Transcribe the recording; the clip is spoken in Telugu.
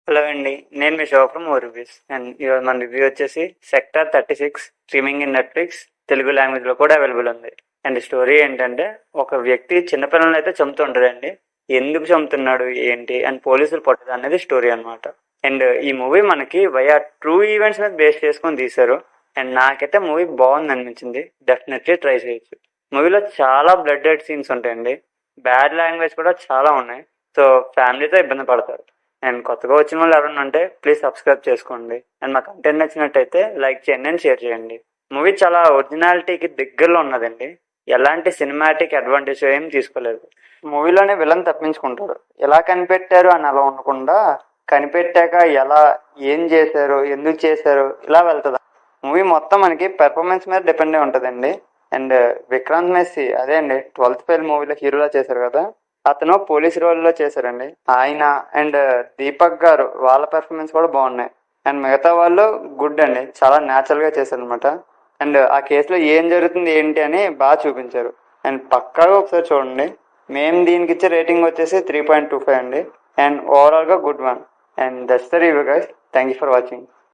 హలో అండి. నేను మీ షో ఫ్రమ్ రివ్యూస్ అండ్ ఈరోజు మన రివ్యూ వచ్చేసి sector 36 streaming in Netflix Telugu లాంగ్వేజ్లో కూడా అవైలబుల్ ఉంది. అండ్ స్టోరీ ఏంటంటే ఒక వ్యక్తి చిన్నపిల్లల్ని అయితే చంపుతుంటాడండి. ఎందుకు చంపుతున్నాడు ఏంటి అండ్ పోలీసులు పట్టదు అనేది స్టోరీ అనమాట. అండ్ ఈ మూవీ మనకి వయా ట్రూ ఈవెంట్స్ మీద బేస్ చేసుకొని తీశారు. అండ్ నాకైతే మూవీ బాగుంది అనిపించింది. డెఫినెట్లీ ట్రై చేయొచ్చు. మూవీలో చాలా బ్లడ్ డెడ్ సీన్స్ ఉంటాయండి. బ్యాడ్ లాంగ్వేజ్ కూడా చాలా ఉన్నాయి. సో ఫ్యామిలీతో ఇబ్బంది పడతారు. అండ్ కొత్తగా వచ్చిన వాళ్ళు ఎవరైనా ఉంటే ప్లీజ్ సబ్స్క్రైబ్ చేసుకోండి. అండ్ మా కంటెంట్ నచ్చినట్టయితే లైక్ చేయండి అండ్ షేర్ చేయండి. మూవీ చాలా ఒరిజినాలిటీకి దగ్గరలో ఉన్నదండి. ఎలాంటి సినిమాటిక్ అడ్వాంటేజ్ ఏం తీసుకోలేదు. మూవీలోనే విలన్ తప్పించుకుంటాడు. ఎలా కనిపెట్టారు అని అలా ఉండకుండా కనిపెట్టాక ఎలా ఏం చేశారు ఎందుకు చేశారు ఇలా వెళ్తుంది. మూవీ మొత్తం మనకి పెర్ఫార్మెన్స్ మీద డిపెండ్ అయి ఉంటుందండి. అండ్ విక్రాంత్ మెస్సీ అదే అండి 12th ఫెయిల్ మూవీలో హీరోలా చేశారు కదా, అతను పోలీస్ రోల్లో చేశారండి. ఆయన అండ్ దీపక్ గారు వాళ్ళ పెర్ఫార్మెన్స్ కూడా బాగున్నాయి. అండ్ మిగతా వాళ్ళు గుడ్ అండి, చాలా న్యాచురల్గా చేశారు అనమాట. అండ్ ఆ కేసులో ఏం జరుగుతుంది ఏంటి అని బాగా చూపించారు. అండ్ పక్కాగా ఒకసారి చూడండి. మేము దీనికి ఇచ్చే రేటింగ్ వచ్చేసి 3.25 అండి. అండ్ ఓవరాల్గా good one. And that's the review guys. Thank you for watching.